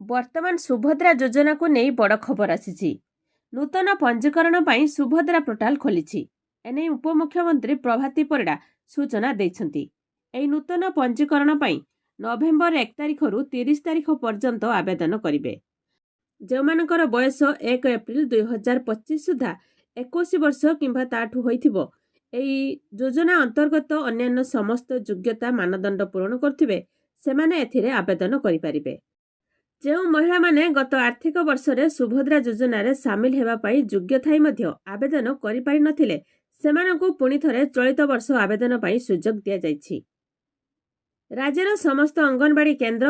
ବର୍ତ୍ତମାନ ସୁଭଦ୍ରା ଯୋଜନାକୁ ନେଇ ବଡ଼ ଖବର ଆସିଛି। ନୂତନ ପଞ୍ଜୀକରଣ ପାଇଁ ସୁଭଦ୍ରା ପୋର୍ଟାଲ ଖୋଲିଛି। ଏନେଇ ଉପମୁଖ୍ୟମନ୍ତ୍ରୀ ପ୍ରଭାତୀ ପରିଡ଼ା ସୂଚନା ଦେଇଛନ୍ତି। ଏହି ନୂତନ ପଞ୍ଜୀକରଣ ପାଇଁ ନଭେମ୍ବର 1 ତାରିଖରୁ 30 ତାରିଖ ପର୍ଯ୍ୟନ୍ତ ଆବେଦନ କରିବେ। ଯେଉଁମାନଙ୍କର ବୟସ 1 ଏପ୍ରିଲ 2025 ସୁଦ୍ଧା 21 ବର୍ଷ କିମ୍ବା ତାଠୁ ହୋଇଥିବ, ଏହି ଯୋଜନା ଅନ୍ତର୍ଗତ ଅନ୍ୟାନ୍ୟ ସମସ୍ତ ଯୋଗ୍ୟତା ମାନଦଣ୍ଡ ପୂରଣ କରୁଥିବେ, ସେମାନେ ଏଥିରେ ଆବେଦନ କରିପାରିବେ। ଯେଉଁ ମହିଳାମାନେ ଗତ ଆର୍ଥିକ ବର୍ଷରେ ସୁଭଦ୍ରା ଯୋଜନାରେ ସାମିଲ ହେବା ପାଇଁ ଯୋଗ୍ୟ ଥାଇ ମଧ୍ୟ ଆବେଦନ କରିପାରିନଥିଲେ, ସେମାନଙ୍କୁ ପୁଣି ଥରେ ଚଳିତ ବର୍ଷ ଆବେଦନ ପାଇଁ ସୁଯୋଗ ଦିଆଯାଇଛି। ରାଜ୍ୟର ସମସ୍ତ ଅଙ୍ଗନବାଡ଼ି କେନ୍ଦ୍ର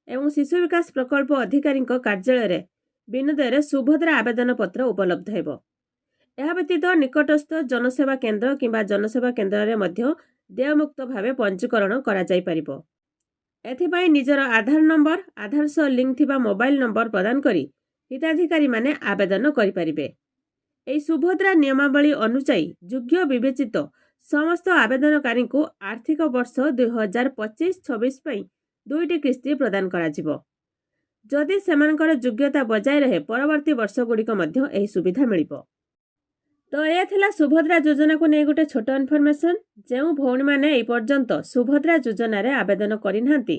ଏବଂ ଶିଶୁ ବିକାଶ ପ୍ରକଳ୍ପ ଅଧିକାରୀଙ୍କ କାର୍ଯ୍ୟାଳୟରେ ବିନୋଦୟରେ ସୁଭଦ୍ରା ଆବେଦନ ପତ୍ର ଉପଲବ୍ଧ ହେବ। ଏହା ବ୍ୟତୀତ ନିକଟସ୍ଥ ଜନସେବା କେନ୍ଦ୍ର କିମ୍ବା ଜନସେବା କେନ୍ଦ୍ରରେ ମଧ୍ୟ ଦେୟମୁକ୍ତ ଭାବେ ପଞ୍ଜୀକରଣ କରାଯାଇପାରିବ। ଏଥିପାଇଁ ନିଜର ଆଧାର ନମ୍ବର, ଆଧାର ସହ ଲିଙ୍କ ଥିବା ମୋବାଇଲ ନମ୍ବର ପ୍ରଦାନ କରି ହିତାଧିକାରୀମାନେ ଆବେଦନ କରିପାରିବେ। ଏହି ସୁଭଦ୍ରା ନିୟମାବଳୀ ଅନୁଯାୟୀ ଯୋଗ୍ୟ ବିବେଚିତ ସମସ୍ତ ଆବେଦନକାରୀଙ୍କୁ ଆର୍ଥିକ ବର୍ଷ 2025-26 ପାଇଁ 2ଟି କିସ୍ତି ପ୍ରଦାନ କରାଯିବ। ଯଦି ସେମାନଙ୍କର ଯୋଗ୍ୟତା ବଜାୟ ରହେ, ପରବର୍ତ୍ତୀ ବର୍ଷଗୁଡ଼ିକ ମଧ୍ୟ ଏହି ସୁବିଧା ମିଳିବ। ତ ଏହା ଥିଲା ସୁଭଦ୍ରା ଯୋଜନାକୁ ନେଇ ଗୋଟେ ଛୋଟ ଇନଫର୍ମେସନ୍। ଯେଉଁ ଭଉଣୀମାନେ ଏହି ପର୍ଯ୍ୟନ୍ତ ସୁଭଦ୍ରା ଯୋଜନାରେ ଆବେଦନ କରିନାହାନ୍ତି,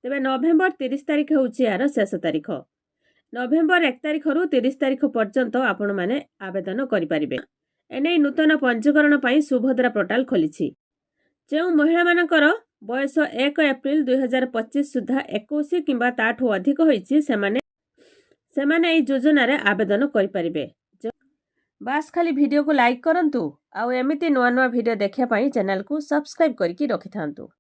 ତେବେ ନଭେମ୍ବର 30 ତାରିଖ ହେଉଛି ଏହାର ଶେଷ ତାରିଖ। ନଭେମ୍ବର 1 ତାରିଖରୁ 30 ତାରିଖ ପର୍ଯ୍ୟନ୍ତ ଆପଣମାନେ ଆବେଦନ କରିପାରିବେ। ଏନେଇ ନୂତନ ପଞ୍ଜୀକରଣ ପାଇଁ ସୁଭଦ୍ରା ପୋର୍ଟାଲ ଖୋଲିଛି। ଯେଉଁ ମହିଳାମାନଙ୍କର ବୟସ 1 ଏପ୍ରିଲ 2025 ସୁଦ୍ଧା 21 କିମ୍ବା ତାଠୁ ଅଧିକ ହୋଇଛି, ସେମାନେ ଏହି ଯୋଜନାରେ ଆବେଦନ କରିପାରିବେ। ବାସ୍ ଖାଲି ଭିଡ଼ିଓକୁ ଲାଇକ୍ କରନ୍ତୁ ଆଉ ଏମିତି ନୂଆ ନୂଆ ଭିଡ଼ିଓ ଦେଖିବା ପାଇଁ ଚ୍ୟାନେଲକୁ ସବସ୍କ୍ରାଇବ୍ କରିକି ରଖିଥାନ୍ତୁ।